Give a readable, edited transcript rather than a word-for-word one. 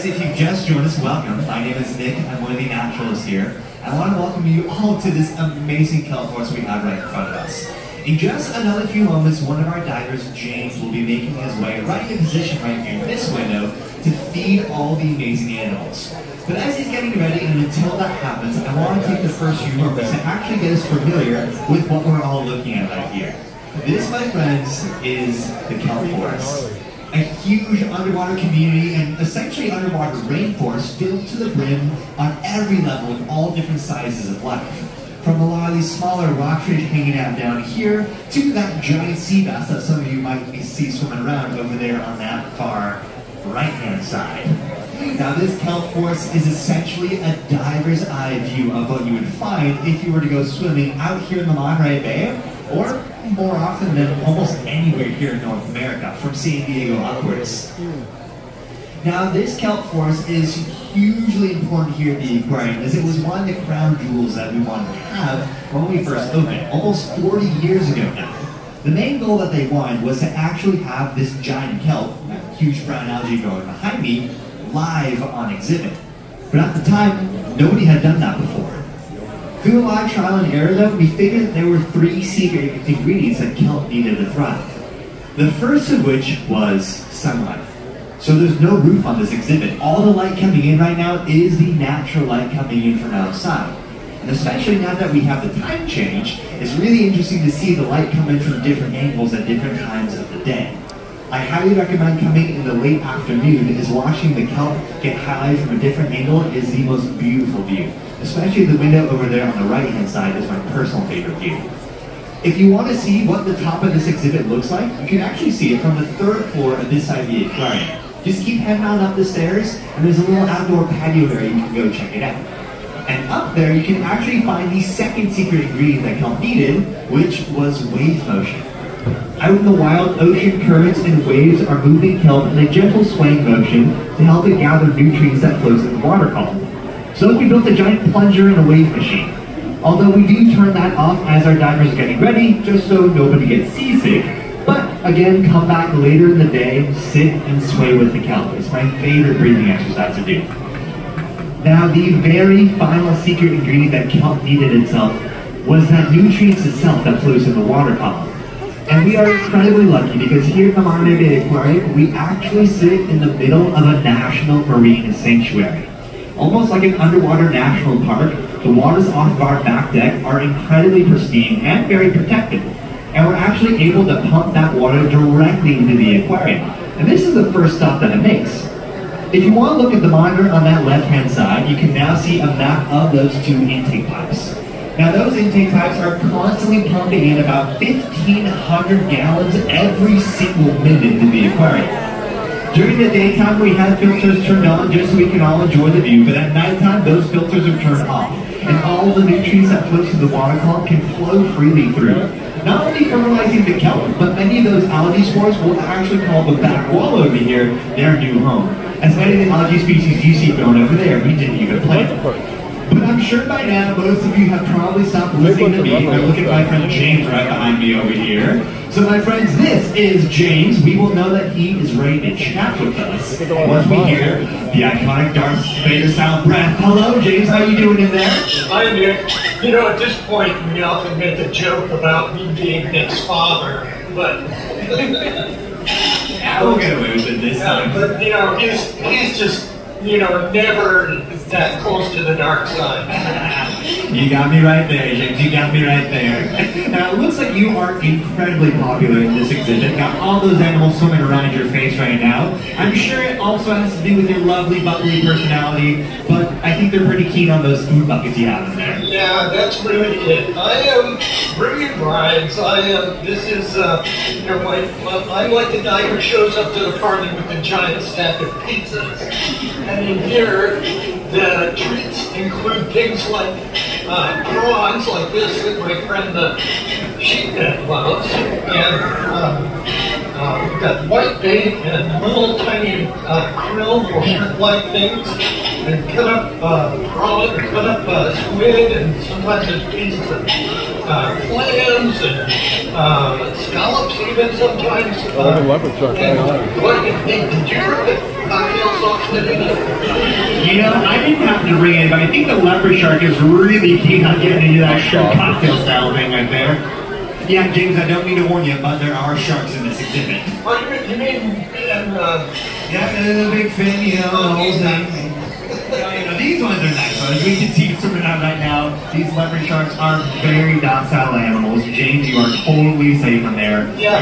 if you've just joined us, welcome. My name is Nick. I'm one of the naturalists here. I want to welcome you all to this amazing kelp forest we have right in front of us. In just another few moments, one of our divers, James, will be making his way right in position right here in this window to feed all the amazing animals. But as he's getting ready, and until that happens, I want to take the first few moments to actually get us familiar with what we're all looking at right here. This, my friends, is the kelp forest. A huge underwater community and essentially underwater rainforest filled to the brim on every level with all different sizes of life. From a lot of these smaller rockfish hanging out down here to that giant sea bass that some of you might see swimming around over there on that far right-hand side. Now this kelp forest is essentially a diver's eye view of what you would find if you were to go swimming out here in the Monterey Bay, or more often than almost anywhere here in North America, from San Diego upwards. Now this kelp forest is hugely important here at the aquarium, as it was one of the crown jewels that we wanted to have when we first opened, almost 40 years ago now. The main goal that they wanted was to actually have this giant kelp, that huge brown algae growing behind me, live on exhibit. But at the time, nobody had done that before. Through a lot of trial and error though, we figured there were 3 secret ingredients that kelp needed to thrive. The first of which was sunlight. So there's no roof on this exhibit. All the light coming in right now is the natural light coming in from outside. And especially now that we have the time change, it's really interesting to see the light come in from different angles at different times of the day. I highly recommend coming in the late afternoon, as watching the kelp get highlighted from a different angle is the most beautiful view. Especially the window over there on the right hand side is my personal favorite view. If you want to see what the top of this exhibit looks like, you can actually see it from the 3rd floor of this side of the aquarium. Just keep heading on up the stairs, and there's a little outdoor patio area you can go check it out. And up there you can actually find the second secret ingredient that kelp needed, which was wave motion. Out in the wild, ocean currents and waves are moving kelp in a gentle swaying motion to help it gather nutrients that flows in the water column. So we built a giant plunger and a wave machine. Although we do turn that off as our divers are getting ready, just so nobody gets seasick. But again, come back later in the day, sit and sway with the kelp. It's my favorite breathing exercise to do. Now the very final secret ingredient that kelp needed itself was that nutrients itself that flows in the water column. And we are incredibly lucky because here at the Monterey Bay Aquarium, we actually sit in the middle of a national marine sanctuary. Almost like an underwater national park, the waters off of our back deck are incredibly pristine and very protected. And we're actually able to pump that water directly into the aquarium. And this is the first stop that it makes. If you want to look at the monitor on that left-hand side, you can now see a map of those 2 intake pipes. Now those intake pipes are constantly pumping in about 1,500 gallons every single minute into the aquarium. During the daytime we have filters turned on just so we can all enjoy the view, but at nighttime those filters are turned off. And all the nutrients that flow through the water column can flow freely through. Not only fertilizing the kelp, but many of those algae spores will actually call the back wall over here their new home. As many of the algae species you see growing over there, we didn't even plant. But I'm sure by now most of you have probably stopped listening to me. I look at my friend James right behind me over here. So my friends, this is James. We will know that he is ready to chat with us once we hear the iconic Darth Vader style breath. Hello James, how you doing in there? Hi Nick. You know, at this point we often make a joke about me being Nick's father, but yeah, we'll get away with it this time. But you know, he's just, you know, never that close to the dark side. You got me right there, James. You got me right there. Now, it looks like you are incredibly popular in this exhibit. Got all those animals swimming around your face right now. I'm sure it also has to do with your lovely, bubbly personality, but I think they're pretty keen on those food buckets you have in there. Yeah, that's really it. I am bringing rides. This is, you know, I'm like the guy who shows up to the party with a giant stack of pizzas. And in here, the treats include things like prawns like this that my friend the sheephead loves, and we've got whitebait and little tiny krill or shrimp-like things, and cut up prawn, cut up squid, and sometimes there's pieces of clams and scallops even sometimes. Leopard shark. Did you ever get cocktails off the You know, I didn't have to bring anybody. I think the leopard shark is really keen on getting into that shark cocktail style thing right there. Yeah, James, I don't mean to warn you, but there are sharks in this exhibit. Oh, you mean, yeah, the big fin, you know, the whole thing. You know, these ones are nice. So as we can see swimming out right now, these leopard sharks are very docile animals. James, you are totally safe in there. Yeah.